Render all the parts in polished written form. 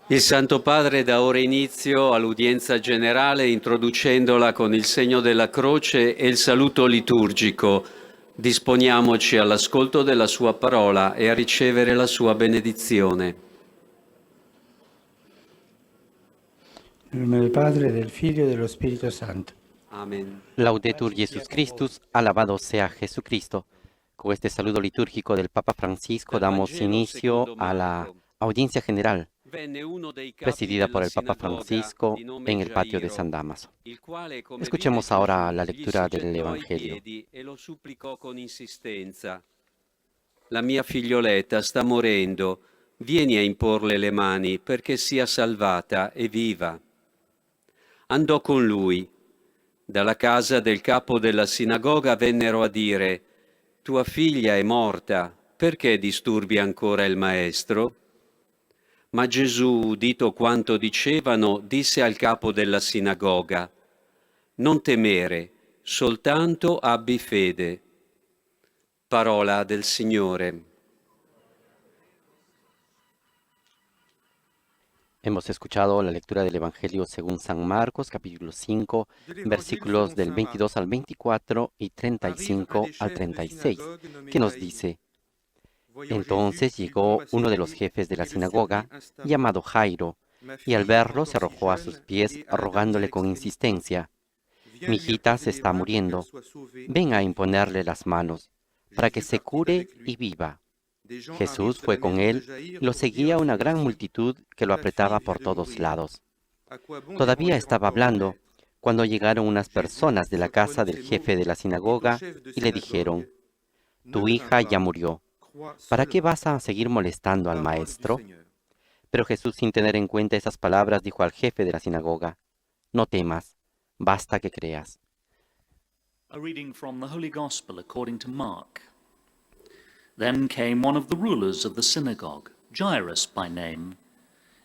Il Santo Padre dà ora inizio all'udienza generale introducendola con il segno della croce e il saluto liturgico. Disponiamoci all'ascolto della sua parola e a ricevere la sua benedizione. Nel nome del Padre, del Figlio e dello Spirito Santo. Amen. Laudetur Jesus Christus, alabado sea Jesucristo. Con este saludo litúrgico del Papa Francisco damos inicio a la audiencia general presidida por el Papa Francisco en el patio de San Damaso. Escuchemos ahora la lectura del Evangelio. E lo supplicò con insistenza. La mia figlioletta sta morendo, vieni a imporle le mani perché sia salvata e viva. Andò con lui. Dalla casa del capo della sinagoga vennero a dire: tua figlia è morta, perché disturbi ancora il maestro? Ma Gesù, udito quanto dicevano, disse al capo della sinagoga: non temere, soltanto abbi fede. Parola del Signore. Hemos escuchado la lectura del Evangelio según San Marcos, capítulo 5, versículos del 22 al 24 y 35 al 36, que nos dice: Entonces llegó uno de los jefes de la sinagoga, llamado Jairo, y al verlo se arrojó a sus pies rogándole con insistencia: mi hijita se está muriendo, ven a imponerle las manos, para que se cure y viva. Jesús fue con él y lo seguía una gran multitud que lo apretaba por todos lados. Todavía estaba hablando cuando llegaron unas personas de la casa del jefe de la sinagoga y le dijeron: tu hija ya murió, ¿para qué vas a seguir molestando al maestro? Pero Jesús, sin tener en cuenta esas palabras, dijo al jefe de la sinagoga: no temas, basta que creas. A reading from the Holy Gospel according to Mark. Then came one of the rulers of the synagogue, Jairus by name,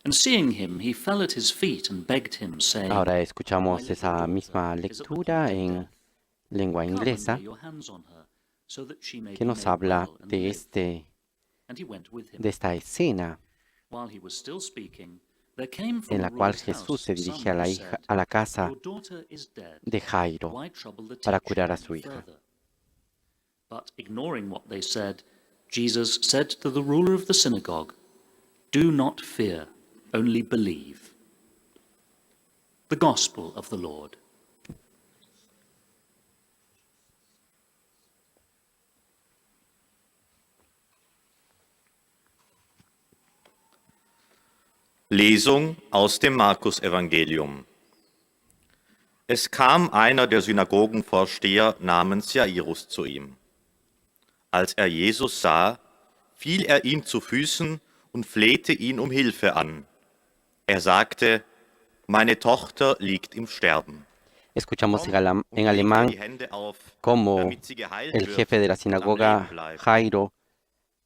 and seeing him, he fell at his feet and begged him, saying, Ahora escuchamos esa misma lectura en lengua "Come and inglesa lay your hands on her, so that she may que be nos made habla well and de, live." And he went with him. de esta escena While he was still speaking, there came from en the la cual ruler's Jesús house se dirige some a la, who hija, said, a la casa "Your daughter is dead. de Jairo Why trouble the para teacher curar a any su hija. further?" But ignoring what they said, Jesus said to the ruler of the synagogue, "Do not fear, only believe." The Gospel of the Lord. Lesung aus dem Markus-Evangelium. Es kam einer der Synagogenvorsteher namens Jairus zu ihm. Als er Jesus sah, fiel er ihm zu Füßen und flehte ihn um Hilfe an. Er sagte: Meine Tochter liegt im Sterben. Escuchamos Komm und en leg ihr alemán die Hände auf, cómo damit sie geheilt el wird jefe de la und am sinagoga, Leben bleibt. Jairo,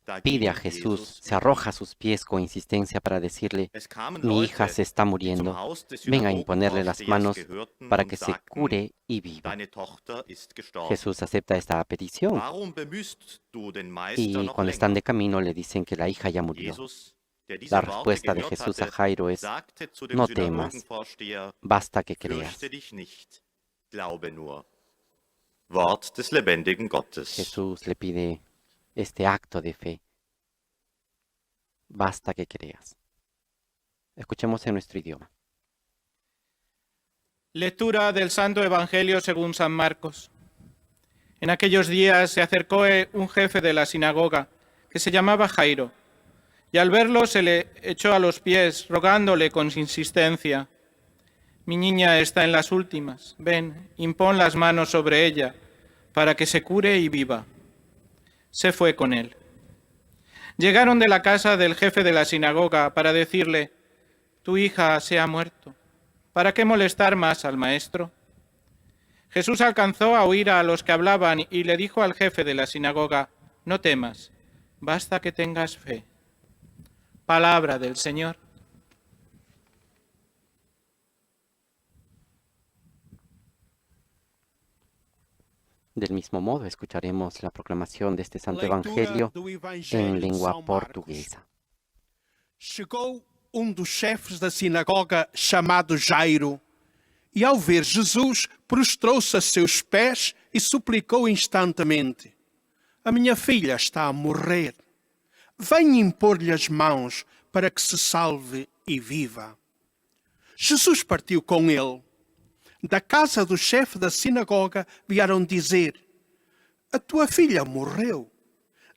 Da pide a ging Jesús, Jesus se arroja a sus pies con insistencia para decirle: Es kamen mi hija Leute, se está die zum muriendo, Haus des ven a imponerle las Synagogenvorstehers manos gehörten para und que se sagten: cure y viva. Deine Tochter ist gestorben. Jesús acepta esta petición Warum bemühst du den Meister y noch cuando están länger? de camino le dicen que la hija ya murió. Jesus, der diese La Worte respuesta de gehört Jesús a hatte, Jairo es: sagte zu dem no temas, Synagogenvorsteher: basta que creas. Fürchte dich nicht, glaube nur. Wort des lebendigen Gottes. Jesús le pide este acto de fe: basta que creas. Escuchemos en nuestro idioma. Lectura del Santo Evangelio según San Marcos. En aquellos días se acercó un jefe de la sinagoga, que se llamaba Jairo, y al verlo se le echó a los pies, rogándole con insistencia: mi niña está en las últimas, ven, impón las manos sobre ella, para que se cure y viva. Se fue con él. Llegaron de la casa del jefe de la sinagoga para decirle: tu hija se ha muerto, ¿para qué molestar más al maestro? Jesús alcanzó a oír a los que hablaban y le dijo al jefe de la sinagoga: no temas, basta que tengas fe. Palabra del Señor. Del mismo modo, escucharemos la proclamación de este Santo Evangelio en lengua portuguesa. Chegou dos chefes da sinagoga chamado Jairo, e ao ver Jesus, prostrou-se a seus pés e suplicou instantemente: a minha filha está a morrer. Venha impor-lhe as mãos para que se salve e viva. Jesus partiu com ele. Da casa do chefe da sinagoga vieram dizer: a tua filha morreu.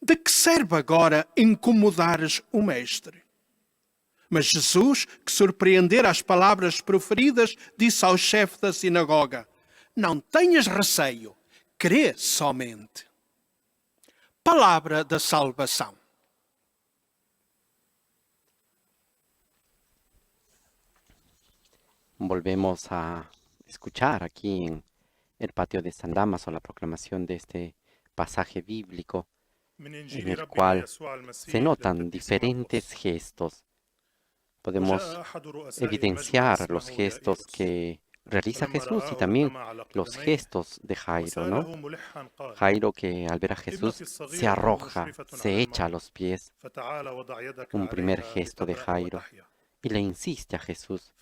De que serve agora incomodares o mestre? Mas Jesus, que surpreendera as palavras proferidas, disse ao chefe da sinagoga: não tenhas receio, crê somente. Palavra da salvação. Volvemos a escuchar aquí en el patio de San Damaso la proclamación de este pasaje bíblico en el cual se notan diferentes gestos. Podemos evidenciar los gestos que realiza Jesús y también los gestos de Jairo, ¿no? Jairo, que al ver a Jesús se arroja, se echa a los pies. Un primer gesto de Jairo. Y le insiste a Jesús: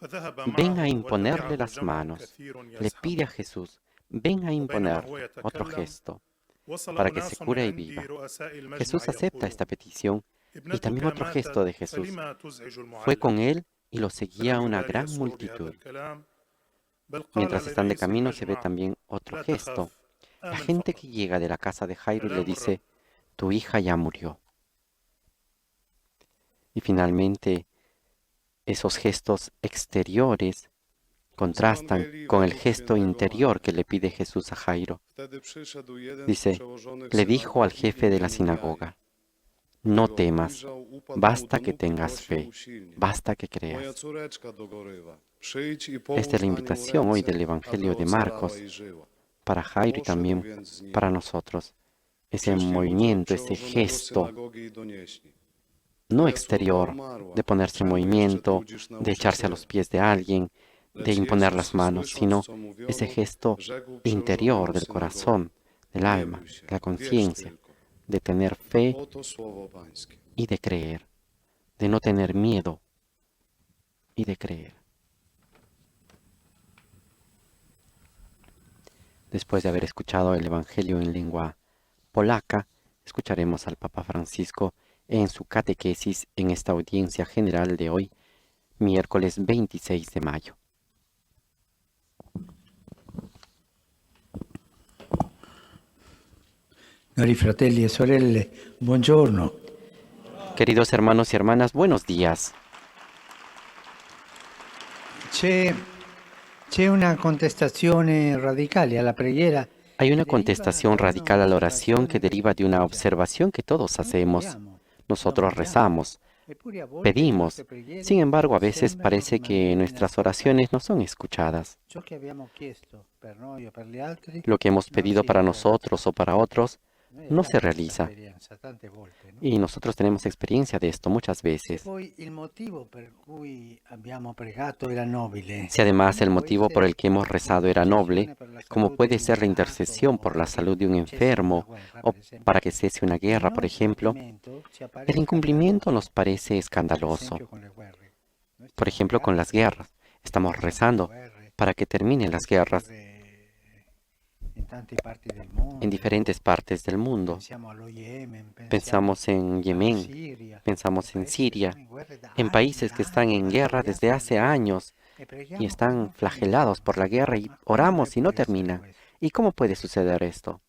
ven a imponerle las manos. Le pide a Jesús: ven a imponerle. Otro gesto, para que se cure y viva. Jesús acepta esta petición. Y también otro gesto de Jesús. Fue con él y lo seguía una gran multitud. Mientras están de camino se ve también otro gesto. La gente que llega de la casa de Jairo y le dice: tu hija ya murió. Y finalmente, esos gestos exteriores contrastan con el gesto interior que le pide Jesús a Jairo. Dice, le dijo al jefe de la sinagoga: no temas, basta que tengas fe, basta que creas. Esta es la invitación hoy del Evangelio de Marcos para Jairo y también para nosotros. Ese movimiento, ese gesto, no exterior, de ponerse en movimiento, de echarse a los pies de alguien, de imponer las manos, sino ese gesto interior del corazón, del alma, de la conciencia, de tener fe y de creer, de no tener miedo y de creer. Después de haber escuchado el Evangelio en lengua polaca, escucharemos al Papa Francisco en su catequesis en esta audiencia general de hoy, miércoles 26 de mayo. Cari fratelli e sorelle, buongiorno. Queridos hermanos y hermanas, buenos días. C'è una contestazione radicale alla preghiera. Hay una contestación radical a la oración que deriva de una observación que todos hacemos. Nosotros rezamos, pedimos, sin embargo a veces parece que nuestras oraciones no son escuchadas. Lo que hemos pedido para nosotros o para otros no se realiza. Y nosotros tenemos experiencia de esto muchas veces. Si además el motivo por el que hemos rezado era noble, como puede ser la intercesión por la salud de un enfermo o para que cese una guerra, por ejemplo, el incumplimiento nos parece escandaloso. Por ejemplo, con las guerras. Estamos rezando para que terminen las guerras en diferentes partes del mundo. Pensamos en Yemen, pensamos en Siria, en países que están en guerra desde hace años y están flagelados por la guerra y oramos y no termina. ¿Y cómo puede suceder esto?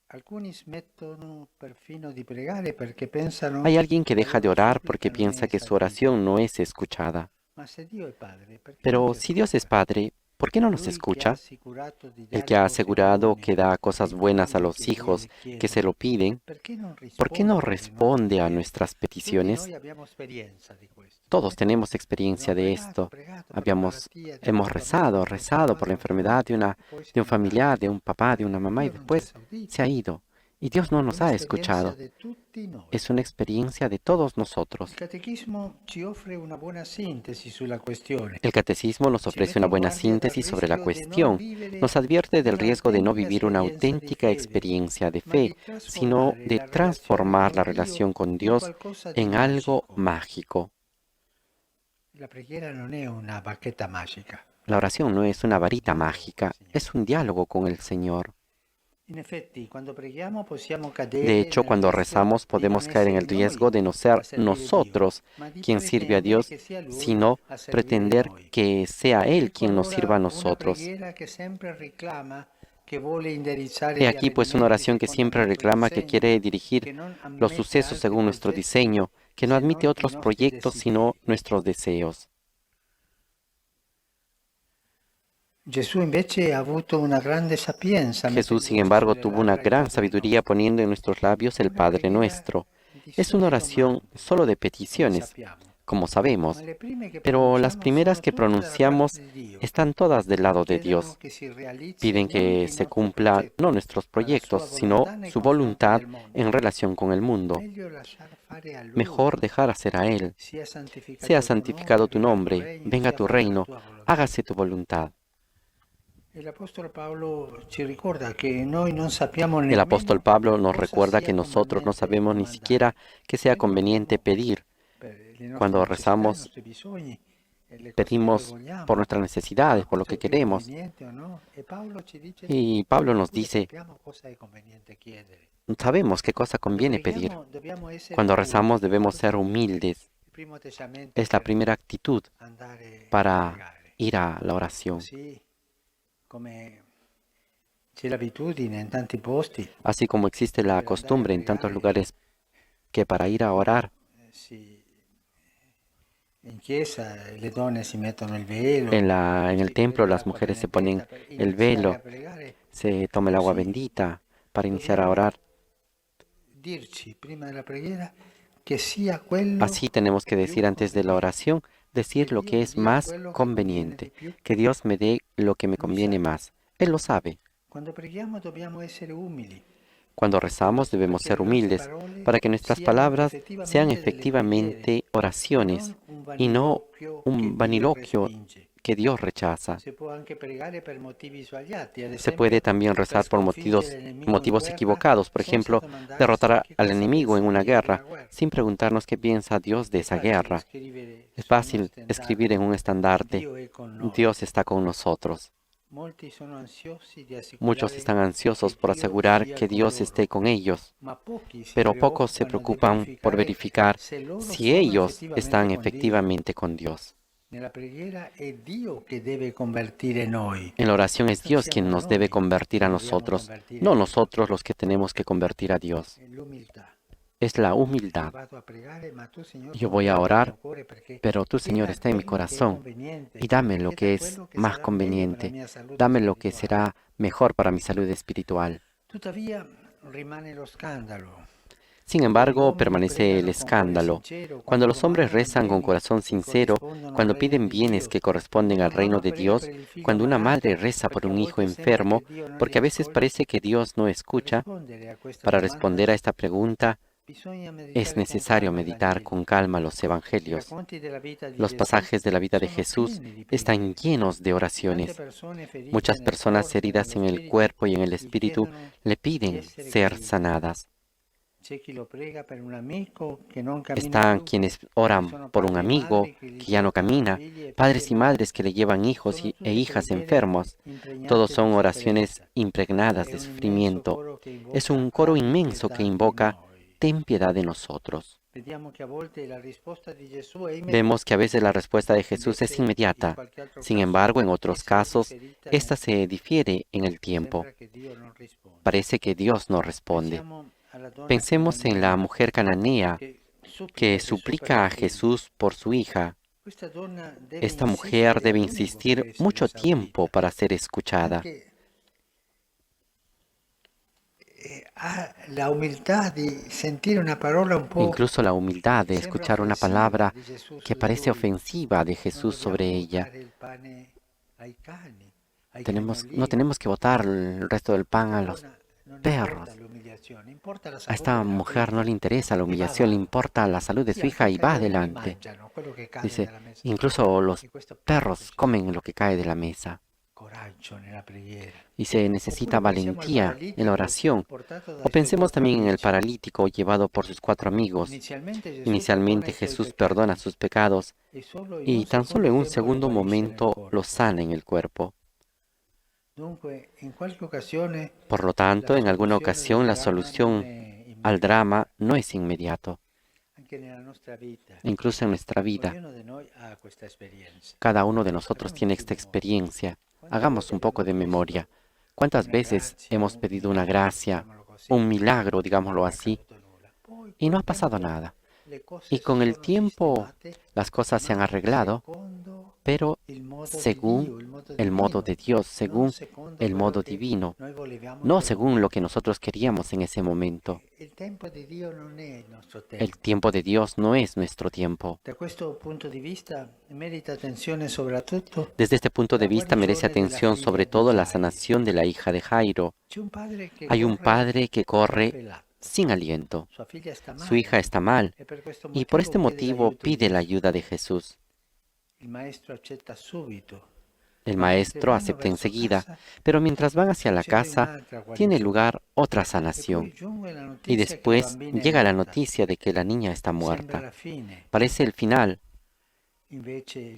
Hay alguien que deja de orar porque piensa que su oración no es escuchada. Pero si Dios es Padre, ¿por qué no nos escucha? El que ha asegurado que da cosas buenas a los hijos que se lo piden, ¿por qué no responde a nuestras peticiones? Todos tenemos experiencia de esto. Hemos rezado por la enfermedad de un familiar, de un papá, de una mamá y después se ha ido. Y Dios no nos ha escuchado. Es una experiencia de todos nosotros. El catecismo nos ofrece una buena síntesis sobre la cuestión. Nos advierte del riesgo de no vivir una auténtica experiencia de fe, sino de transformar la relación con Dios en algo mágico. La preghiera non è una bacchetta magica. La oración no es una varita mágica, es un diálogo con el Señor. In effetti, quando preghiamo possiamo De cadere hecho, nel cuando rischio rezamos di podemos non caer en el essere riesgo noi de no a ser servire nosotros Dio, ma di quien sirve a pretendere Dios, che sia Lui sino a servire pretender noi. que sea Él Ecco quien nos allora sirva a una nosotros. preghiera che sempre reclama, che vuole indirizzare He gli aquí pues una avvenimenti oración que secondo siempre il nostro reclama, que disegno, quiere dirigir che non los ammette sucesos altri según nuestro progetti diseño, que no se admite non i otros nostri proyectos sino desideri. nuestros deseos. Gesù invece ha avuto una grande sapienza Jesús, sin mettendo embargo, sulle tuvo una labbra il gran Padre sabiduría nostro. poniendo en nuestros labios el Una Padre preghiera Nuestro. di Es una soli oración domande, solo de come peticiones, sappiamo, como ma sabemos, le prime che pero las pronunciamo primeras sono que tutte dalla pronunciamos parte di Dio. están todas del lado de Chiedono Dios. che si realizzi Piden non que il se nostro cumplan progetto, no nuestros ma la proyectos, sua sino volontà nei su confronti voluntad del mondo. en relación con el mundo. Meglio lasciar fare a Lui. Mejor dejar hacer a Él. Sia Sea santificado tu nombre, regno, venga sia tu fatta la reino, tua volontà. hágase tu voluntad. El apóstol Pablo ci ricorda che noi non sappiamo El nemmeno apóstol Pablo nos cosa recuerda sia que nosotros no conveniente sabemos ni domandare. siquiera que sea Noi conveniente preghiamo pedir. per le nostre Cuando necessità, i rezamos, nostri bisogni, e le cose che pedimos vogliamo, por nuestras necesidades, por lo cosa que è più queremos. conveniente o no. E Paolo ci dice Y Pablo che nos pure dice, sappiamo cosa è conveniente chiedere. sabemos qué cosa Quando conviene pedir. preghiamo dobbiamo essere Cuando umili. rezamos debemos ser humildes. Il primo atteggiamento Es la per primera actitud andare a para pregare. ir a la oración. Così come c'è l'abitudine in tanti posti, Así como existe la costumbre en tantos lugares que para ir a orar in chiesa le donne si mettono il velo, en el templo, las mujeres se ponen el velo, se toma el agua bendita para iniciar a orar. dirci prima della preghiera che sia quello Así tenemos que decir antes de la oración, decir lo que es más conveniente, que Dios me dé lo que me conviene más. Él lo sabe. Quando preghiamo dobbiamo essere umili. Cuando rezamos debemos ser humildes para que nuestras palabras sean efectivamente oraciones y no un vaniloquio que Dios rechaza. Si può anche pregare per motivi sbagliati, ad Se esempio, puede también rezar por motivos equivocados, por ejemplo, derrotar al enemigo en una guerra, sin preguntarnos qué piensa Dios de esa guerra. Es fácil escribir en un estandarte, Dios está con nosotros. Muchos están ansiosos por asegurar que Dios esté con ellos, pero pocos se preocupan por verificar si ellos están efectivamente con Dios. Nella preghiera è Dio che deve convertire noi. En la oración es Dios quien nos debe convertir a nosotros, no nosotros los que tenemos que convertir a Dios. È l'umiltà. Es la humildad. Vado a pregare, ma tu, Signore, Yo voy a orar, cuore perché pero tú, Señor, está en mi corazón y dame lo que es más conveniente, dame lo que será mejor para mi salud espiritual. Tuttavia rimane lo scandalo. Sin embargo, permanece el escándalo. Cuando los hombres rezan con corazón sincero, cuando piden bienes que corresponden al reino de Dios, cuando una madre reza por un hijo enfermo, porque a veces parece que Dios no escucha, para responder a esta pregunta, es necesario meditar con calma los evangelios. Los pasajes de la vida de Jesús están llenos de oraciones. Muchas personas heridas en el cuerpo y en el espíritu le piden ser sanadas. Están quienes oran por un amigo que ya no camina, padres y madres que le llevan hijos e hijas enfermos. Todos son oraciones impregnadas de sufrimiento. Es un coro inmenso que invoca, ten piedad de nosotros. Vemos que a veces la respuesta de Jesús es inmediata. Sin embargo, en otros casos, esta se difiere en el tiempo. Parece que Dios no responde. Pensemos en la mujer cananea que suplica a Jesús por su hija. Esta mujer debe insistir mucho tiempo para ser escuchada. Incluso la humildad de escuchar una palabra que parece ofensiva de Jesús sobre ella. No tenemos que botar el resto del pan a los perros. A esta mujer no le interesa la humillación, le importa la salud de su hija y va adelante. Dice, incluso los perros comen lo que cae de la mesa. y se necesita valentía en la oración. O pensemos también en el paralítico llevado por sus 4 amigos. Inicialmente Jesús perdona sus pecados y tan solo en un segundo momento lo sana en el cuerpo. Por lo tanto, en alguna ocasión la solución al drama no es inmediato. Incluso en nuestra vida, cada uno de nosotros tiene esta experiencia. Hagamos un poco de memoria. ¿Cuántas veces hemos pedido una gracia, un milagro, digámoslo así, y no ha pasado nada? Y con el tiempo las cosas se han arreglado, pero según el modo de Dios, según el modo divino, no según lo que nosotros queríamos en ese momento. El tiempo de Dios no es nuestro tiempo. Desde este punto de vista merece atención sobre todo la sanación de la hija de Jairo. Hay un padre que corre sin aliento. Su hija está mal y por este motivo pide la ayuda de Jesús. El maestro acepta enseguida, pero mientras van hacia la casa, tiene lugar otra sanación. Y después llega la noticia de que la niña está muerta. Parece el final,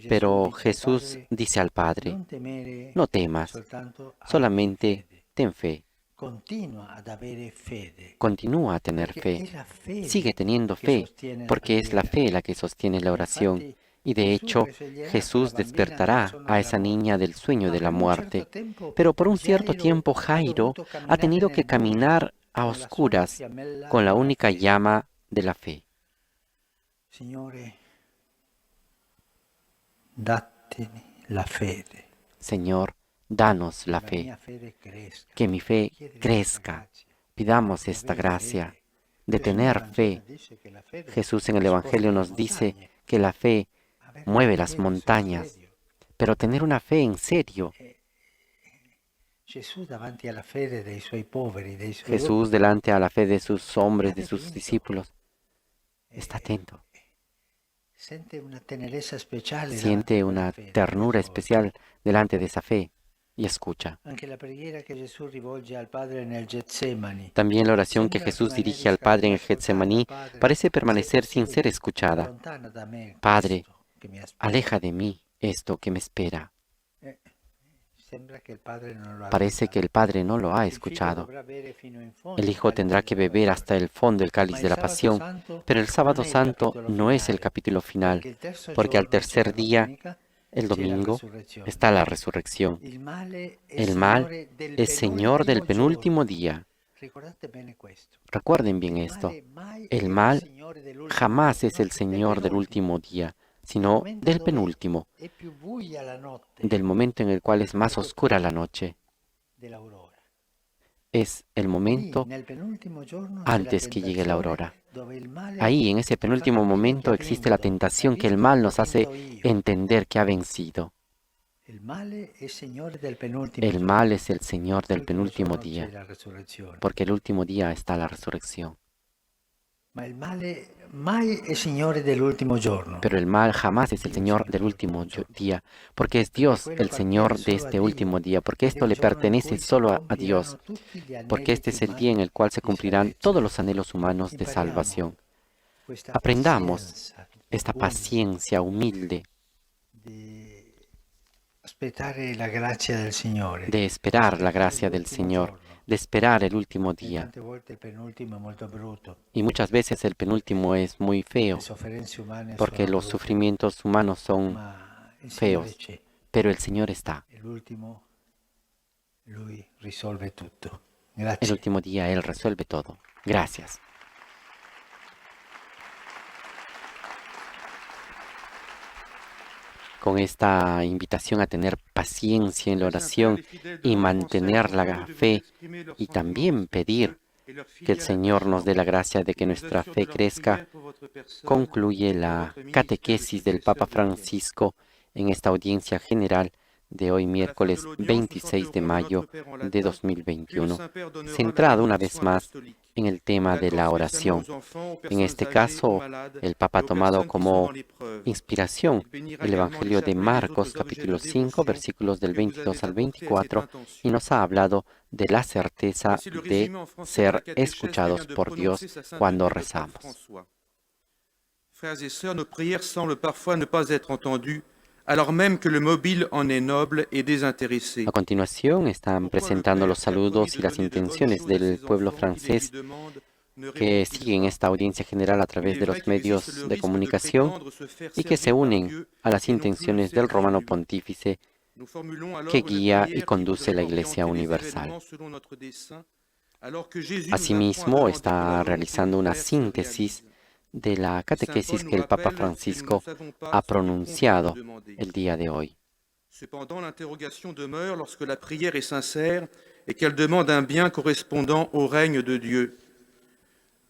pero Jesús dice al padre, no temas, solamente ten fe. Continúa a tener fe. Sigue teniendo fe, porque es la fe la que sostiene la oración. Y de hecho, Jesús despertará a esa niña del sueño de la muerte. Pero por un cierto tiempo Jairo ha tenido que caminar a oscuras con la única llama de la fe. Señor, danos la fe. Que mi fe crezca. Pidamos esta gracia de tener fe. Jesús en el Evangelio nos dice que la fe mueve las montañas, pero tener una fe en serio. Jesús delante a la fe de sus hombres, de sus discípulos, está atento. Siente una ternura especial delante de esa fe y escucha. También la oración que Jesús dirige al Padre en el Getsemaní parece permanecer sin ser escuchada. Padre, aleja de mí esto que me espera. Parece que el Padre no lo ha escuchado. El Hijo tendrá que beber hasta el fondo el cáliz de la pasión, pero el sábado santo no es el capítulo final, porque al tercer día, el domingo, está la resurrección. El mal es Señor del penúltimo día. Recuerden bien esto. El mal jamás es el Señor del último día, sino del penúltimo, del momento en el cual es más oscura la noche. Es el momento antes que llegue la aurora. Ahí, en ese penúltimo momento, existe la tentación que el mal nos hace entender que ha vencido. El mal es el Señor del penúltimo día, porque el último día está la resurrección. Pero el mal jamás es el Señor del último día, porque es Dios el Señor de este último día, porque esto le pertenece solo a Dios, porque este es el día en el cual se cumplirán todos los anhelos humanos de salvación. Aprendamos esta paciencia humilde de esperar la gracia del Señor, de esperar el último día. Y muchas veces el penúltimo es muy feo, porque los sufrimientos humanos son feos, pero el Señor está. El último día Él resuelve todo. Gracias. Con esta invitación a tener paciencia en la oración y mantener la fe y también pedir que el Señor nos dé la gracia de que nuestra fe crezca, concluye la catequesis del Papa Francisco en esta audiencia general de hoy miércoles 26 de mayo de 2021, centrado una vez más en el tema de la oración. En este caso, el Papa ha tomado como inspiración el Evangelio de Marcos, capítulo 5, versículos del 22 al 24, y nos ha hablado de la certeza de ser escuchados por Dios cuando rezamos. Frères et sœurs, nos prières semblent parfois ne pas être entendues, alors même que le mobile en est noble et désintéressé. A continuación están presentando los saludos y las intenciones del pueblo francés que siguen esta audiencia general a través de los medios de comunicación y que se unen a las intenciones del Romano Pontífice que guía y conduce la Iglesia Universal. Asimismo, está realizando una síntesis de la catequesis que el Papa Francisco ha pronunciado el día de hoy. Cependant, l'interrogation demeure lorsque la prière est sincère et qu'elle demande un bien correspondant au règne de Dieu.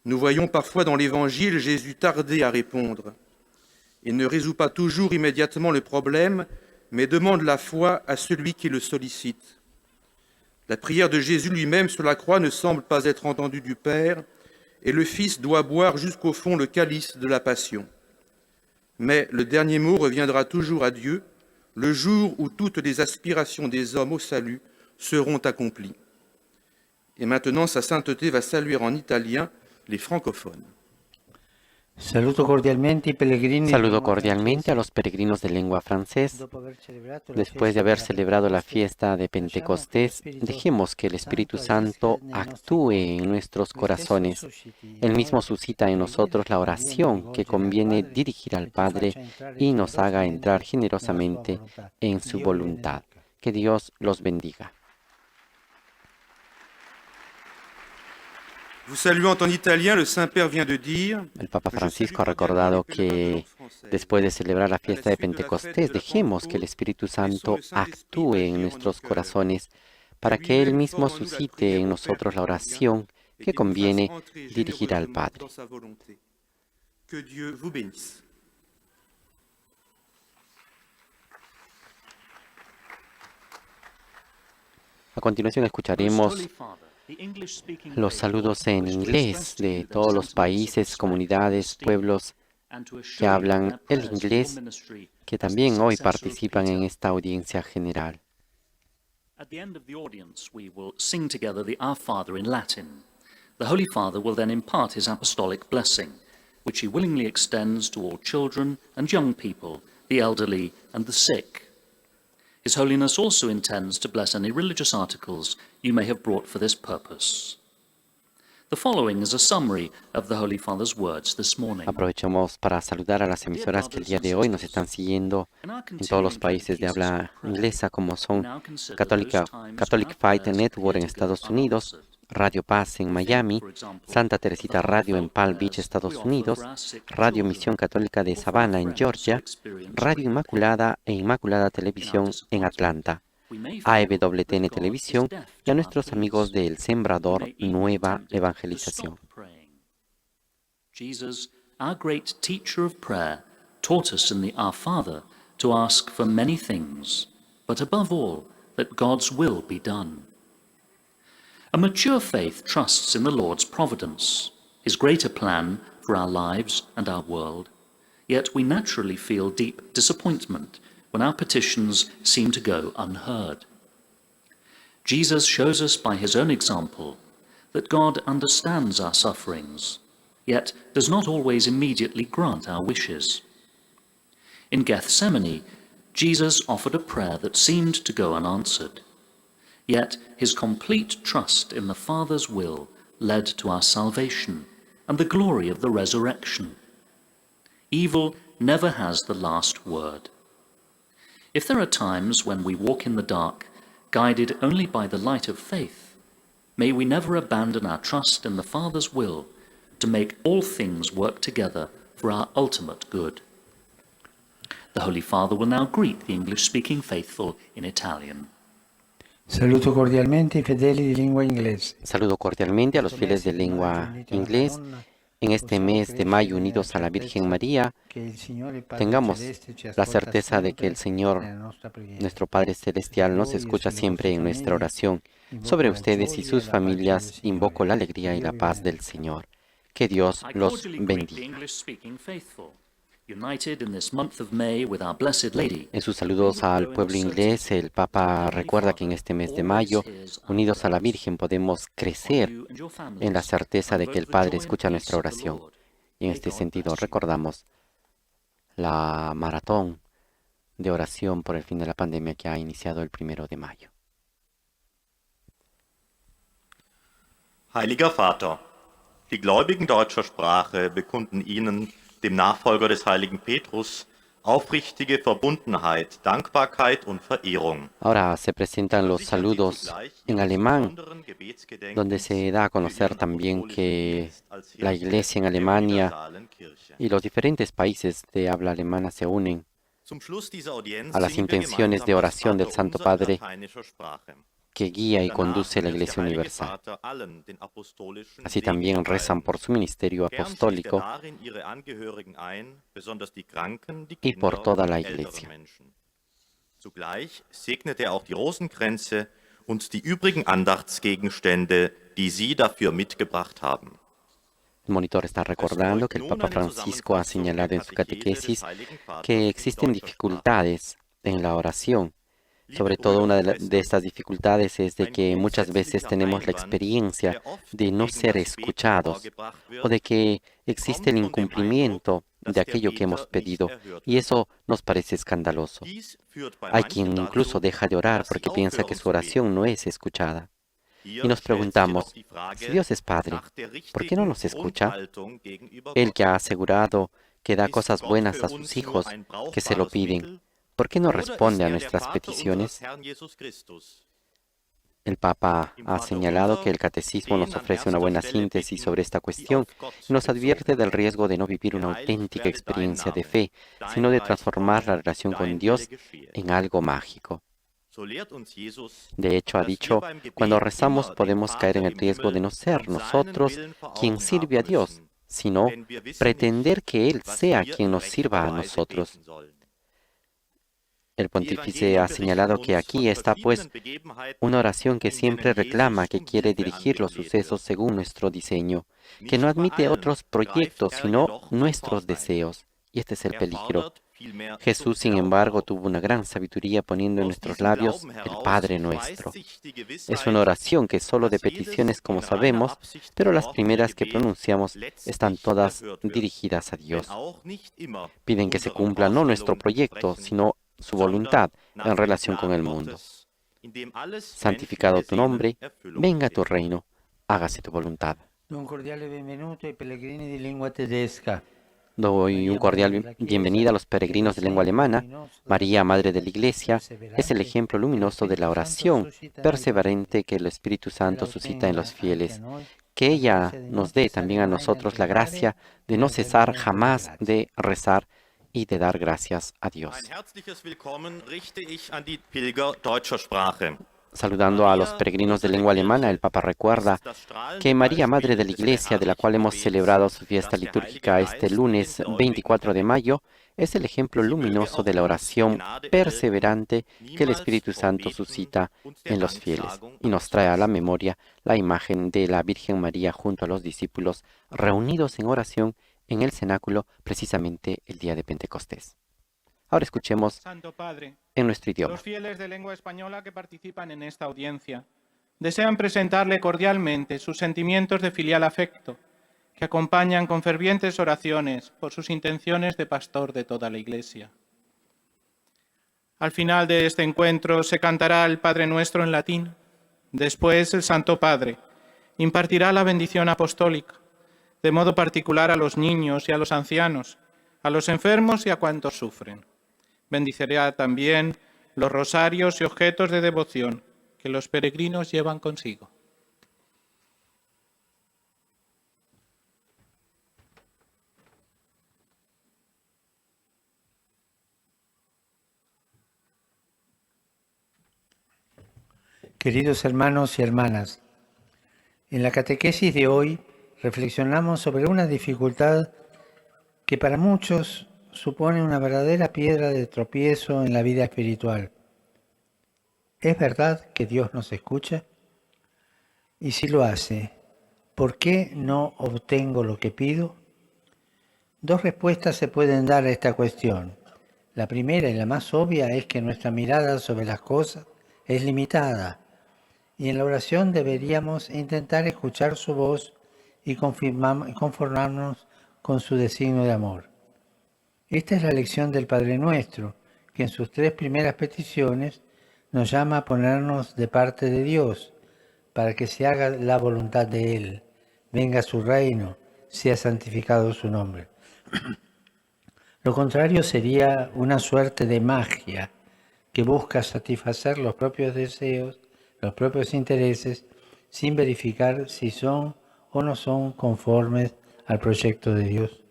Nous voyons parfois dans l'Évangile Jésus tarder à répondre. Il ne résout pas toujours immédiatement le problème, mais demande la foi à celui qui le sollicite. La prière de Jésus lui-même sur la croix ne semble pas être entendue du Père, et le Fils doit boire jusqu'au fond le calice de la passion. Mais le dernier mot reviendra toujours à Dieu, le jour où toutes les aspirations des hommes au salut seront accomplies. Et maintenant, sa sainteté va saluer en italien les francophones. Saludo cordialmente a los peregrinos de lengua francés. Después de haber celebrado la fiesta de Pentecostés, dejemos que el Espíritu Santo actúe en nuestros corazones. Él mismo suscita en nosotros la oración que conviene dirigir al Padre y nos haga entrar generosamente en su voluntad. Que Dios los bendiga. Vous saluant en italien, le Saint-Père vient de dire. El Papa Francisco ha recordado que después de celebrar la fiesta de Pentecostés, dejemos que el Espíritu Santo actúe en nuestros corazones para que Él mismo suscite en nosotros la oración que conviene dirigir al Padre. Que Dieu vous bénisse. A continuación escucharemos los saludos en inglés de todos los países, comunidades, pueblos que hablan el inglés, que también hoy participan en esta audiencia general. At the end of the audience, we will sing together the Our Father in Latin. The Holy Father will then impart his apostolic blessing, which he willingly extends to all children and young people, the elderly and the sick. His Holiness also intends to bless any religious articles you may have brought for this purpose. The following is a summary of the Holy Father's words this morning. Aprovechamos para saludar a las emisoras que el día de hoy nos están siguiendo en todos los países de habla inglesa, como son Catholic Faith Network en Estados Unidos, Radio Paz en Miami, Santa Teresita Radio en Palm Beach, Estados Unidos, Radio Misión Católica de Savannah en Georgia, Radio Inmaculada e Inmaculada Televisión en Atlanta, AEWTN Televisión y a nuestros amigos de El Sembrador Nueva Evangelización. Jesus, our great teacher of prayer, taught us in the Our Father to ask for many things, but above all, that God's will be done. A mature faith trusts in the Lord's providence, his greater plan for our lives and our world, yet we naturally feel deep disappointment when our petitions seem to go unheard. Jesus shows us by his own example that God understands our sufferings, yet does not always immediately grant our wishes. In Gethsemane, Jesus offered a prayer that seemed to go unanswered. Yet his complete trust in the Father's will led to our salvation and the glory of the resurrection. Evil never has the last word. If there are times when we walk in the dark, guided only by the light of faith, may we never abandon our trust in the Father's will to make all things work together for our ultimate good. The Holy Father will now greet the English-speaking faithful in Italian. Saluto cordialmente i fedeli di lingua inglese. Saludo cordialmente a los fieles de lengua inglés en este mes de mayo unidos a la Virgen María, tengamos la certeza de que el Señor, nuestro Padre Celestial, nos escucha siempre en nuestra oración. Sobre ustedes y sus familias invoco la alegría y la paz del Señor. Que Dios I los cordially greet the bendiga. English-speaking faithful, united in this month of May with our Blessed Lady. En sus saludos al pueblo inglés, el Papa recuerda que en este mes de mayo, unidos a la Virgen, podemos crecer en la certeza de que el Padre escucha nuestra oración. Y en este sentido recordamos la maratón de oración por el fin de la pandemia que ha iniciado el 1 de mayo. Heiliger Vater, die Gläubigen deutscher Sprache bekunden Ihnen, dem Nachfolger des heiligen Petrus, aufrichtige Verbundenheit, Dankbarkeit und Verehrung. Ahora se presentan los saludos en alemán, donde se da a conocer también que la Iglesia en Alemania y los diferentes países de habla alemana se unen a las intenciones de oración del Santo Padre que guía y conduce la Iglesia Universal. Así también rezan por su ministerio apostólico y por toda la Iglesia. Zugleich segnet auch die Rosenkränze und die übrigen Andachtsgegenstände, die Sie dafür mitgebracht haben. El monitor está recordando que el Papa Francisco ha señalado en su catequesis que existen dificultades en la oración. Sobre todo una de estas dificultades es de que muchas veces tenemos la experiencia de no ser escuchados o de que existe el incumplimiento de aquello que hemos pedido y eso nos parece escandaloso. Hay quien incluso deja de orar porque piensa que su oración no es escuchada. Y nos preguntamos, si Dios es Padre, ¿por qué no nos escucha? Él que ha asegurado que da cosas buenas a sus hijos que se lo piden, ¿por qué no responde a nuestras peticiones? El Papa ha señalado que el Catecismo nos ofrece una buena síntesis sobre esta cuestión y nos advierte del riesgo de no vivir una auténtica experiencia de fe, sino de transformar la relación con Dios en algo mágico. De hecho, ha dicho, cuando rezamos podemos caer en el riesgo de no ser nosotros quien sirve a Dios, sino pretender que Él sea quien nos sirva a nosotros. El pontífice ha señalado que aquí está pues una oración que siempre reclama, que quiere dirigir los sucesos según nuestro diseño, que no admite otros proyectos sino nuestros deseos. Y este es el peligro. Jesús, sin embargo, tuvo una gran sabiduría poniendo en nuestros labios el Padre Nuestro. Es una oración que es solo de peticiones, como sabemos, pero las primeras que pronunciamos están todas dirigidas a Dios. Piden que se cumpla no nuestro proyecto, sino su voluntad en relación con el mundo. Santificado tu nombre, venga tu reino, hágase tu voluntad. Un cordiale benvenuto ai pellegrini di lingua tedesca. Doy un cordial bienvenida a los peregrinos de lengua alemana. María, Madre de la Iglesia, es el ejemplo luminoso de la oración perseverante que el Espíritu Santo suscita en los fieles. Que ella nos dé también a nosotros la gracia de no cesar jamás de rezar y de dar gracias a Dios. Saludando a los peregrinos de lengua alemana, el Papa recuerda que María, Madre de la Iglesia, de la cual hemos celebrado su fiesta litúrgica este lunes 24 de mayo, es el ejemplo luminoso de la oración perseverante que el Espíritu Santo suscita en los fieles y nos trae a la memoria la imagen de la Virgen María junto a los discípulos reunidos en oración en el cenáculo precisamente el día de Pentecostés. Ahora escuchemos Santo Padre, en nuestro idioma. los fieles de lengua española que participan en esta audiencia desean presentarle cordialmente sus sentimientos de filial afecto, que acompañan con fervientes oraciones por sus intenciones de pastor de toda la Iglesia. Al final de este encuentro se cantará el Padre Nuestro en latín. Después el Santo Padre impartirá la bendición apostólica, de modo particular a los niños y a los ancianos, a los enfermos y a cuantos sufren. Bendicirá también los rosarios y objetos de devoción que los peregrinos llevan consigo. Queridos hermanos y hermanas, en la catequesis de hoy, reflexionamos sobre una dificultad que para muchos supone una verdadera piedra de tropiezo en la vida espiritual. ¿Es verdad que Dios nos escucha? Y si lo hace, ¿por qué no obtengo lo que pido? Dos respuestas se pueden dar a esta cuestión. La primera y la más obvia es que nuestra mirada sobre las cosas es limitada y en la oración deberíamos intentar escuchar su voz y conformarnos con su designio de amor. Esta es la lección del Padre Nuestro, que en sus 3 primeras peticiones nos llama a ponernos de parte de Dios, para que se haga la voluntad de Él, venga su reino, sea santificado su nombre. Lo contrario sería una suerte de magia que busca satisfacer los propios deseos, los propios intereses, sin verificar si son o no son conformes al proyecto de Dios.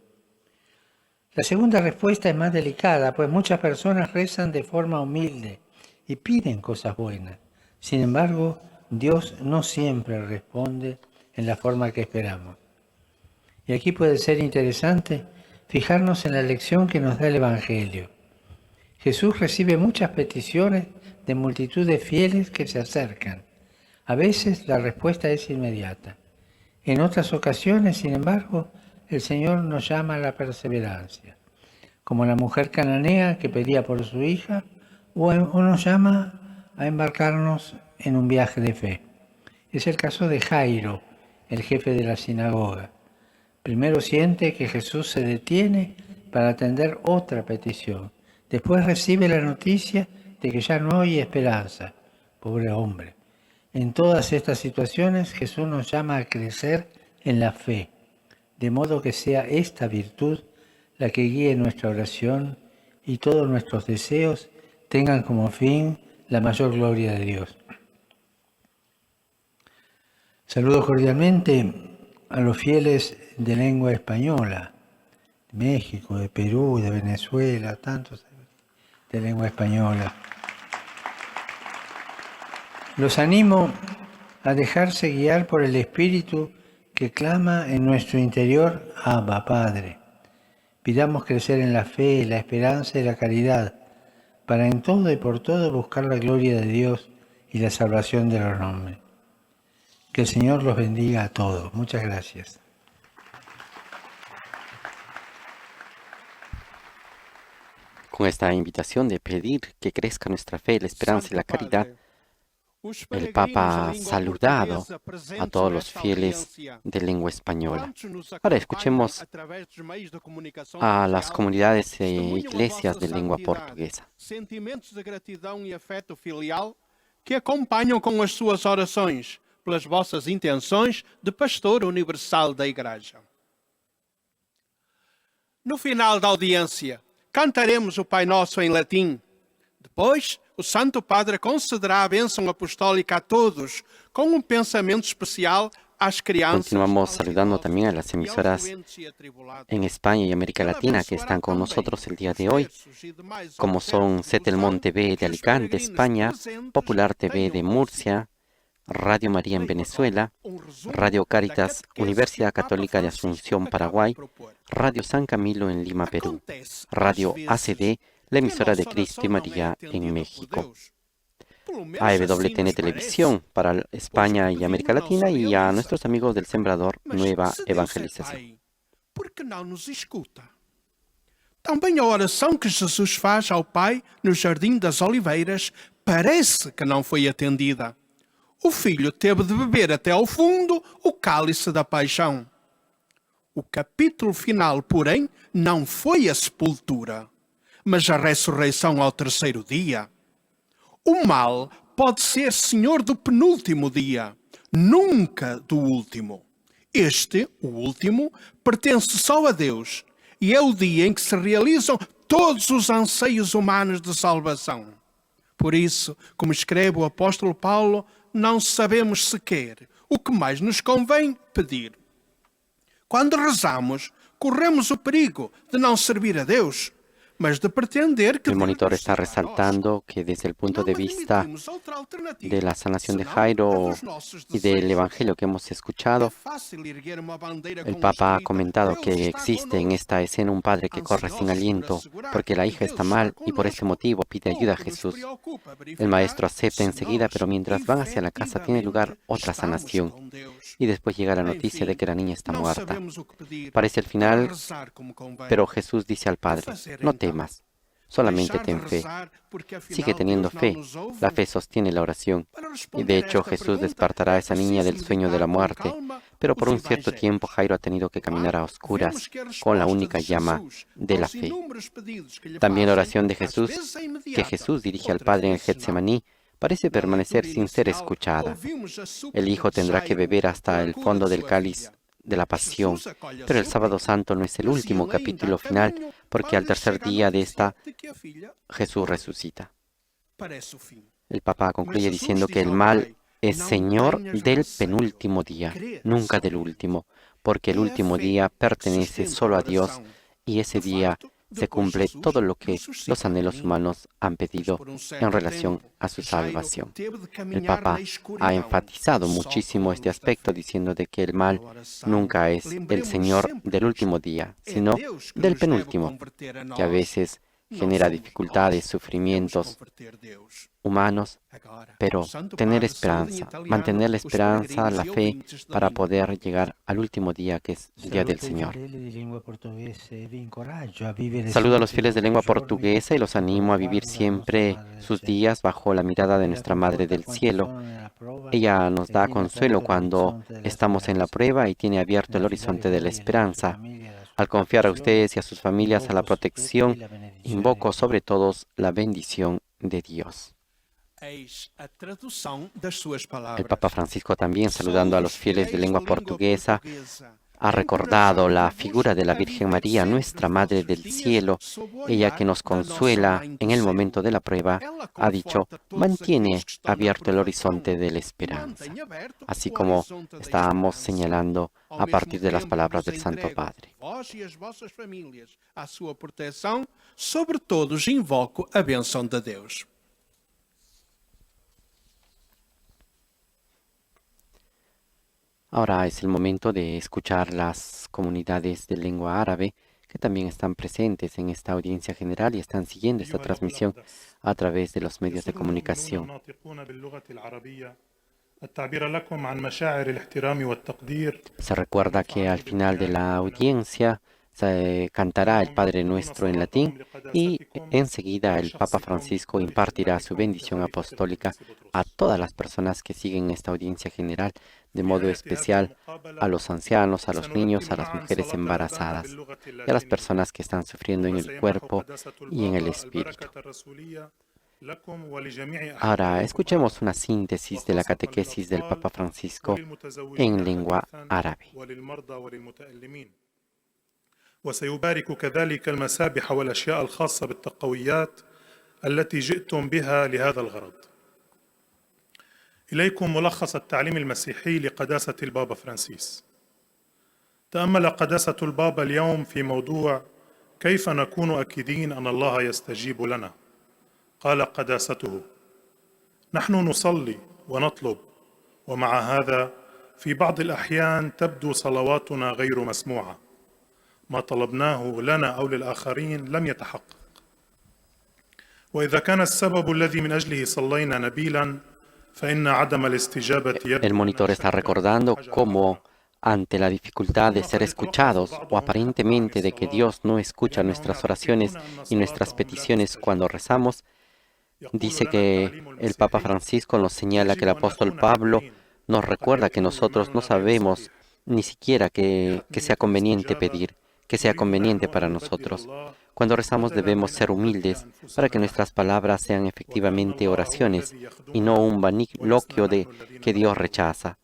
La segunda respuesta es más delicada, pues muchas personas rezan de forma humilde y piden cosas buenas. Sin embargo, Dios no siempre responde en la forma que esperamos. Y aquí puede ser interesante fijarnos en la lección que nos da el Evangelio. Jesús recibe muchas peticiones de multitud de fieles que se acercan. A veces la respuesta es inmediata. En otras ocasiones, sin embargo, el Señor nos llama a la perseverancia, como la mujer cananea que pedía por su hija, o nos llama a embarcarnos en un viaje de fe. Es el caso de Jairo, el jefe de la sinagoga. Primero siente que Jesús se detiene para atender otra petición. Después recibe la noticia de que ya no hay esperanza. Pobre hombre. En todas estas situaciones Jesús nos llama a crecer en la fe, de modo que sea esta virtud la que guíe nuestra oración y todos nuestros deseos tengan como fin la mayor gloria de Dios. Saludo cordialmente a los fieles de lengua española, de México, de Perú, de Venezuela, tantos de lengua española. Los animo a dejarse guiar por el Espíritu que clama en nuestro interior, Abba, Padre. Pidamos crecer en la fe, la esperanza y la caridad, para en todo y por todo buscar la gloria de Dios y la salvación de los hombres. Que el Señor los bendiga a todos. Muchas gracias. Con esta invitación de pedir que crezca nuestra fe, la esperanza y la caridad, el Papa ha saludado a todos los fieles de lengua española. Ahora escuchemos a las comunidades e iglesias de lengua portuguesa. Sentimentos de gratidão e afeto filial que acompanham com as suas orações pelas vossas intenções de pastor universal da Igreja. No final da audiência, cantaremos o Pai Nosso em latim. Depois, o Santo Padre concederá a bênção apostólica a todos, com um pensamento especial às crianças. Continuamos saludando también a las emisoras en España y América Latina que están con nosotros el día de hoy, como son Setelmont TV de Alicante, España, Popular TV de Murcia, Radio María en Venezuela, Radio Cáritas, Universidad Católica de Asunción, Paraguay, Radio San Camilo en Lima, Perú, Radio ACD, la emisora de Cristo y María en México, AEWTN Televisión para España y América Latina y a nuestros amigos del Sembrador Nueva Evangelización. Por que não nos escuta? Também a oração que Jesus faz ao Pai no Jardim das Oliveiras parece que não foi atendida. O filho teve de beber até ao fundo o cálice da paixão. O capítulo final, porém, não foi a sepultura, mas a ressurreição ao terceiro dia. O mal pode ser senhor do penúltimo dia, nunca do último. Este, o último, pertence só a Deus e é o dia em que se realizam todos os anseios humanos de salvação. Por isso, como escreve o apóstolo Paulo, não sabemos sequer o que mais nos convém pedir. Quando rezamos, corremos o perigo de não servir a Deus, mas de pretender que El monitor Deus está nos salve a nós. resaltando que desde el punto de Não vista admitimos outra alternativa, de la sanación de senão Jairo a dos nossos y del desejos. Evangelio que hemos É escuchado, fácil erguer uma bandeira el com Papa ha escrita, comentado Deus que está existe en conosco. esta escena un padre que corre sin aliento porque la hija está mal y por este motivo pide ayuda a Jesús. El maestro acepta enseguida, pero mientras van hacia la casa tiene lugar otra sanación y después llega la noticia de que la niña está muerta. Parece el final, pero Jesús dice al padre, no temas, solamente ten fe. Sigue teniendo fe. La fe sostiene la oración. Y de hecho Jesús despertará a esa niña del sueño de la muerte. Pero por un cierto tiempo Jairo ha tenido que caminar a oscuras con la única llama de la fe. También la oración de Jesús, que Jesús dirige al Padre en el Getsemaní, parece permanecer sin ser escuchada. El Hijo tendrá que beber hasta el fondo del cáliz de la pasión, pero el sábado santo no es el último capítulo final, porque al tercer día de esta, Jesús resucita. El Papa concluye diciendo que el mal es Señor del penúltimo día, nunca del último, porque el último día pertenece solo a Dios y ese día se cumple todo lo que los anhelos humanos han pedido en relación a su salvación. El Papa ha enfatizado muchísimo este aspecto diciendo de que el mal nunca es el Señor del último día, sino del penúltimo, que a veces genera dificultades, sufrimientos humanos, pero tener esperanza, mantener la esperanza, la fe, para poder llegar al último día, que es el día del Señor. Saludo a los fieles de lengua portuguesa y los animo a vivir siempre sus días bajo la mirada de nuestra Madre del Cielo. Ella nos da consuelo cuando estamos en la prueba y tiene abierto el horizonte de la esperanza. Al confiar a ustedes y a sus familias a la protección, invoco sobre todos la bendición de Dios. El Papa Francisco también, saludando a los fieles de lengua portuguesa, ha recordado la figura de la Virgen María, nuestra Madre del Cielo, ella que nos consuela en el momento de la prueba, ha dicho, mantiene abierto el horizonte de la esperanza, así como estábamos señalando a partir de las palabras del Santo Padre. A sua proteção, sobre todos invoco a bênção de Deus. Ahora es el momento de escuchar las comunidades de lengua árabe que también están presentes en esta audiencia general y están siguiendo esta transmisión a través de los medios de comunicación. Se recuerda que al final de la audiencia se cantará el Padre Nuestro en latín y enseguida el Papa Francisco impartirá su bendición apostólica a todas las personas que siguen esta audiencia general, de modo especial a los ancianos, a los niños, a las mujeres embarazadas y a las personas que están sufriendo en el cuerpo y en el espíritu. Ahora escuchemos una síntesis de la catequesis del Papa Francisco en lengua árabe. وسيبارك كذلك المسابح والأشياء الخاصة بالتقويات التي جئتم بها لهذا الغرض. إليكم ملخص التعليم المسيحي لقداسة البابا فرانسيس. تأمل قداسة البابا اليوم في موضوع كيف نكون أكيدين أن الله يستجيب لنا. قال قداسته: نحن نصلي ونطلب، ومع هذا في بعض الأحيان تبدو صلواتنا غير مسموعة. ما طلبناه لنا أو للآخرين لم يتحقق. وإذا كان السبب الذي من أجله صلينا نبيلا فإن عدم الاستجابة El monitor está recordando cómo ante la dificultad de ser escuchados o aparentemente de que Dios no escucha nuestras oraciones y nuestras peticiones cuando rezamos, dice que el Papa Francisco nos señala que el apóstol Pablo nos recuerda que nosotros no sabemos ni siquiera que sea conveniente pedir, que sea conveniente para nosotros. Cuando rezamos debemos ser humildes para que nuestras palabras sean efectivamente oraciones y no un vaniloquio de que Dios rechaza.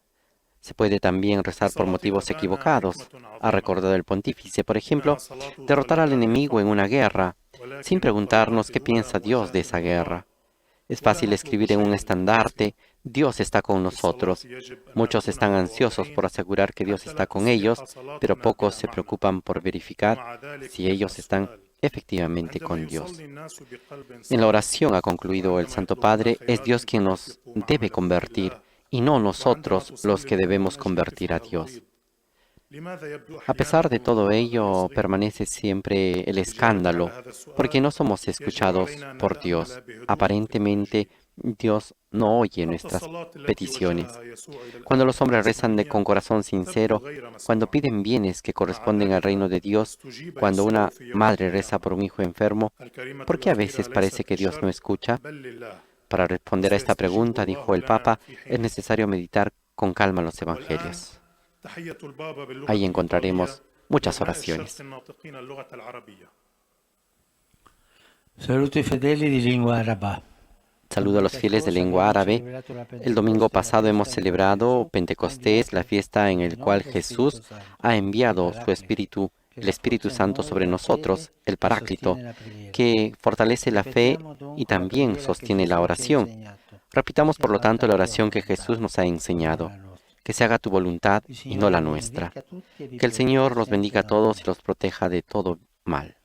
Se puede también rezar por motivos equivocados. Ha recordado el pontífice, por ejemplo, derrotar al enemigo en una guerra, sin preguntarnos qué piensa Dios de esa guerra. Es fácil escribir en un estandarte, Dios está con nosotros. Muchos están ansiosos por asegurar que Dios está con ellos, pero pocos se preocupan por verificar si ellos están efectivamente con Dios. En la oración, ha concluido el Santo Padre, es Dios quien nos debe convertir y no nosotros los que debemos convertir a Dios. A pesar de todo ello, permanece siempre el escándalo, porque no somos escuchados por Dios. Aparentemente, Dios no oye nuestras peticiones. Cuando los hombres rezan con corazón sincero, cuando piden bienes que corresponden al reino de Dios, cuando una madre reza por un hijo enfermo, ¿por qué a veces parece que Dios no escucha? Para responder a esta pregunta, dijo el Papa, es necesario meditar con calma los evangelios. Ahí encontraremos muchas oraciones. Saluto i fedeli di lingua araba. Saludo a los fieles de lengua árabe. El domingo pasado hemos celebrado Pentecostés, la fiesta en la cual Jesús ha enviado su Espíritu, el Espíritu Santo sobre nosotros, el Paráclito, que fortalece la fe y también sostiene la oración. Repitamos, por lo tanto, la oración que Jesús nos ha enseñado. Que se haga tu voluntad y no la nuestra. Que el Señor los bendiga a todos y los proteja de todo mal.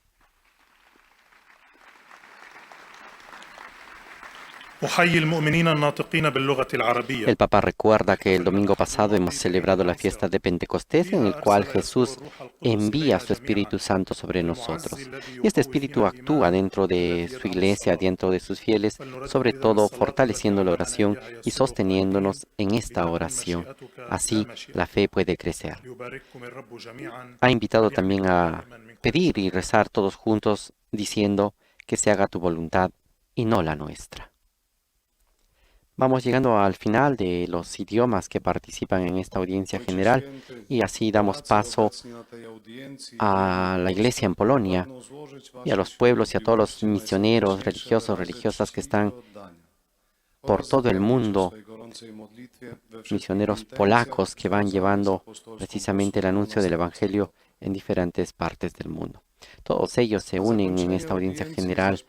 El Papa recuerda que el domingo pasado hemos celebrado la fiesta de Pentecostés, en el cual Jesús envía su Espíritu Santo sobre nosotros. Y este Espíritu actúa dentro de su iglesia, dentro de sus fieles, sobre todo fortaleciendo la oración y sosteniéndonos en esta oración. Así la fe puede crecer. Ha invitado también a pedir y rezar todos juntos, diciendo que se haga tu voluntad y no la nuestra. Vamos llegando al final de los idiomas que participan en esta audiencia general y así damos paso a la iglesia en Polonia y a los pueblos y a todos los misioneros, religiosos, religiosas que están por todo el mundo, misioneros polacos que van llevando precisamente el anuncio del Evangelio en diferentes partes del mundo. Todos ellos se unen en esta audiencia general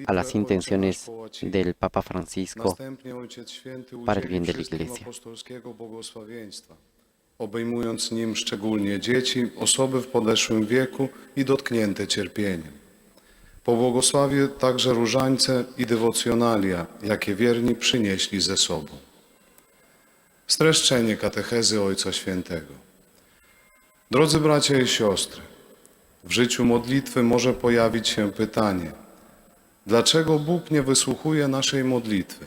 a las intenciones del Papa Francisco para el bien de la Iglesia. Obejmując nim szczególnie dzieci, osoby w podeszłym wieku i dotknięte cierpieniem. Pobłogosławię także różańce i dewocjonalia, jakie wierni przynieśli ze sobą. Streszczenie katechezy Ojca Świętego. Drodzy bracia i siostry, w życiu modlitwy może pojawić się pytanie: dlaczego Bóg nie wysłuchuje naszej modlitwy?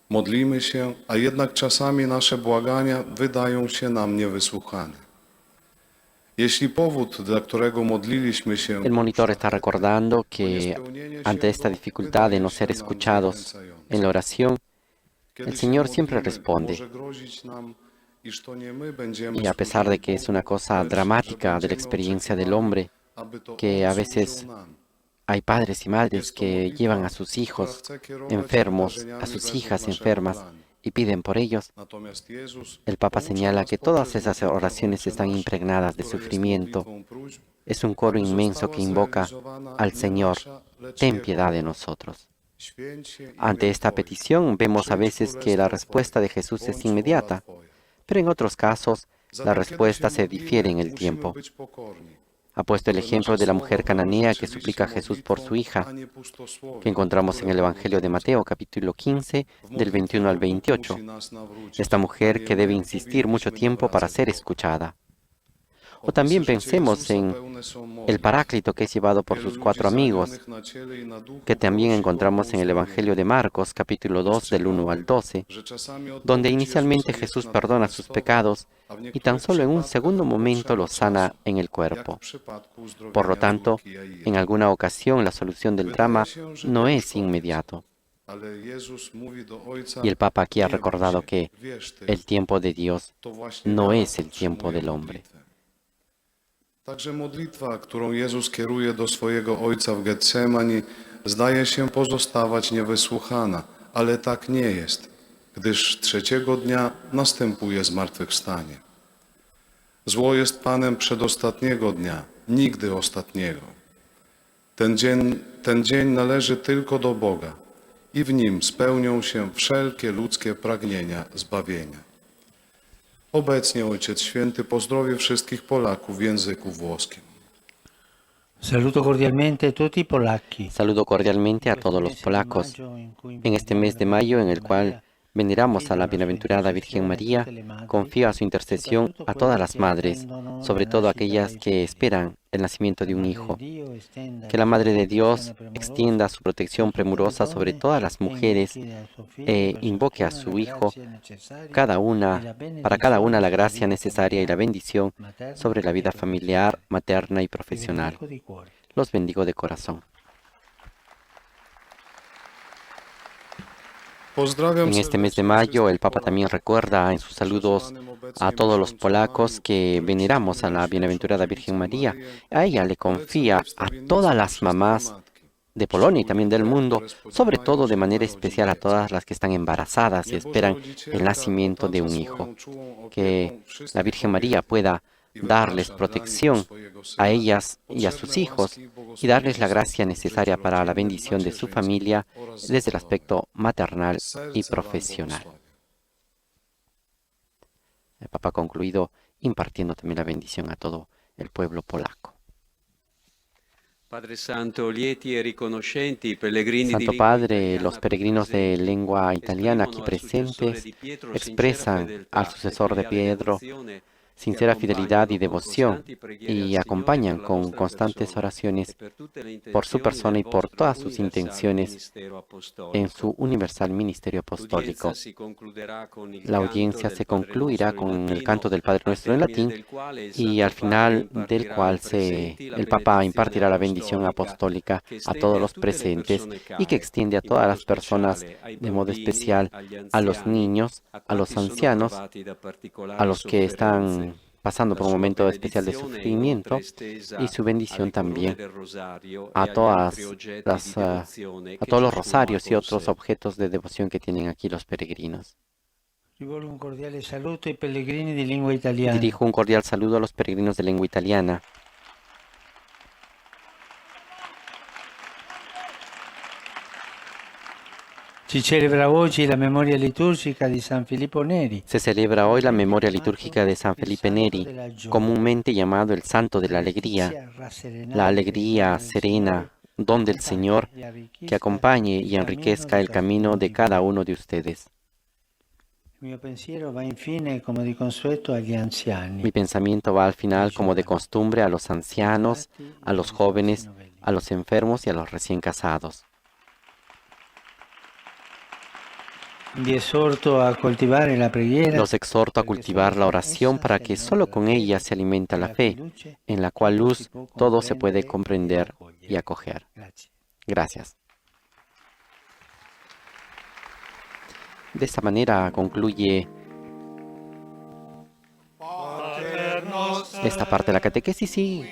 Modlimy się, a jednak czasami nasze błagania wydają się nam niewysłuchane. Jeśli powód, dla którego modliliśmy się... El monitor está recordando que ante esta dificultad de no ser escuchados en la oración, el Señor siempre responde. Y a pesar de que es una cosa dramática de la experiencia del hombre, que a veces hay padres y madres que llevan a sus hijos enfermos, a sus hijas enfermas, y piden por ellos, el Papa señala que todas esas oraciones están impregnadas de sufrimiento. Es un coro inmenso que invoca al Señor: ten piedad de nosotros. Ante esta petición vemos a veces que la respuesta de Jesús es inmediata, pero en otros casos la respuesta se difiere en el tiempo. Ha puesto el ejemplo de la mujer cananea que suplica a Jesús por su hija, que encontramos en el Evangelio de Mateo, capítulo 15, del 21 al 28. Esta mujer que debe insistir mucho tiempo para ser escuchada. O también pensemos en el Paráclito que es llevado por sus 4 amigos, que también encontramos en el Evangelio de Marcos, capítulo 2, del 1 al 12, donde inicialmente Jesús perdona sus pecados y tan solo en un segundo momento los sana en el cuerpo. Por lo tanto, en alguna ocasión la solución del drama no es inmediato. Y el Papa aquí ha recordado que el tiempo de Dios no es el tiempo del hombre. Także modlitwa, którą Jezus kieruje do swojego Ojca w Getsemani, zdaje się pozostawać niewysłuchana, ale tak nie jest, gdyż 3. dnia następuje zmartwychwstanie. Zło jest Panem przedostatniego dnia, nigdy ostatniego. Ten dzień należy tylko do Boga i w nim spełnią się wszelkie ludzkie pragnienia zbawienia. Obecnie Ojciec Święty pozdrowi wszystkich Polaków w języku włoskim. Saluto cordialmente tutti i polacchi. Saludo cordialmente a todos los polacos. En este mes de mayo, en el cual veneramos a la bienaventurada Virgen María, confío a su intercesión a todas las madres, sobre todo aquellas que esperan el nacimiento de un hijo. Que la Madre de Dios extienda su protección premurosa sobre todas las mujeres e invoque a su Hijo para cada una la gracia necesaria y la bendición sobre la vida familiar, materna y profesional. Los bendigo de corazón. En este mes de mayo, el Papa también recuerda en sus saludos a todos los polacos que veneramos a la bienaventurada Virgen María. A ella le confía a todas las mamás de Polonia y también del mundo, sobre todo de manera especial a todas las que están embarazadas y esperan el nacimiento de un hijo. Que la Virgen María pueda darles protección a ellas y a sus hijos y darles la gracia necesaria para la bendición de su familia desde el aspecto maternal y profesional. El Papa ha concluido impartiendo también la bendición a todo el pueblo polaco. Padre Santo, lieti e riconoscenti, pellegrini Santo Padre, los peregrinos de lengua italiana aquí presentes expresan al sucesor de Pietro sincera fidelidad y devoción y acompañan con constantes oraciones por su persona y por todas sus intenciones en su universal ministerio apostólico. La audiencia se concluirá con el canto del Padre Nuestro en latín y al final del cual el Papa impartirá la bendición apostólica a todos los presentes y que extiende a todas las personas, de modo especial a los niños, a los ancianos, a los que están pasando por un momento especial de sufrimiento, y su bendición también a todos los rosarios y otros objetos de devoción que tienen aquí los peregrinos. Rivolgo un cordiale saluto ai pellegrini di lingua italiana. Dirijo un cordial saludo a los peregrinos de lengua italiana. Si celebra oggi la memoria liturgica di San Filippo Neri. Se celebra hoy la memoria litúrgica de San Felipe Neri, comúnmente llamado el Santo de la alegría serena, don del Señor, que acompañe y enriquezca el camino de cada uno de ustedes. Mi pensiero va infine, come di consueto, agli anziani. Mi pensamiento va al final, como de costumbre, a los ancianos, a los jóvenes, a los enfermos y a los recién casados. Vi exhorto a cultivare la preghiera. Los exhorto a cultivar la oración para que solo con ella se alimenta la fe, en la cual luz todo se puede comprender y acoger. Gracias. De esta manera concluye esta parte de la catequesis y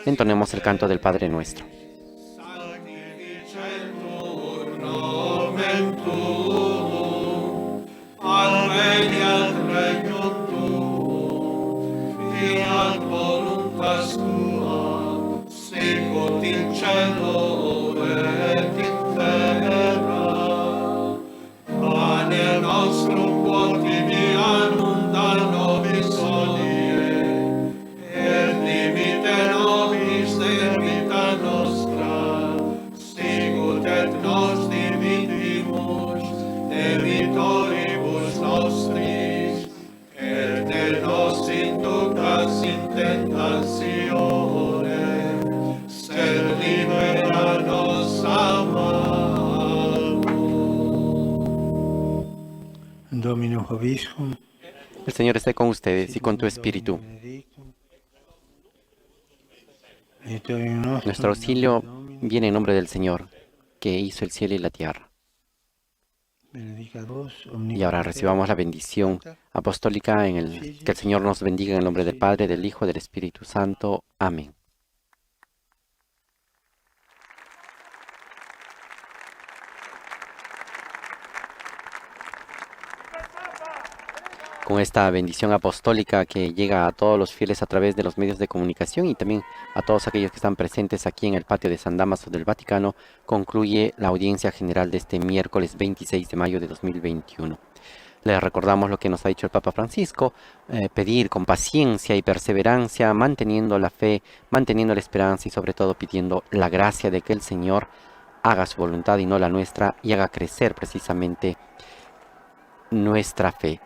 entonemos el canto del Padre Nuestro. Adveniat regnum tuum, fiat voluntas tua, sicut in cielo et in terra. Pane nostrum quotidianum da nobis hodie, et dimitte nobis debita nostra, sicut et nos dimittimus debitoribus nostris, et ne nos inducas in tentazione, sed libera nos a malo. Dominum vobiscum. El Señor esté con ustedes y con tu espíritu. Nuestro auxilio viene en nombre del Señor, que hizo el cielo y la tierra. Y ahora recibamos la bendición apostólica que el Señor nos bendiga en el nombre del Padre, del Hijo y del Espíritu Santo. Amén. Con esta bendición apostólica que llega a todos los fieles a través de los medios de comunicación y también a todos aquellos que están presentes aquí en el patio de San Dámaso del Vaticano, concluye la audiencia general de este miércoles 26 de mayo de 2021. Les recordamos lo que nos ha dicho el Papa Francisco, pedir con paciencia y perseverancia, manteniendo la fe, manteniendo la esperanza y sobre todo pidiendo la gracia de que el Señor haga su voluntad y no la nuestra y haga crecer precisamente nuestra fe.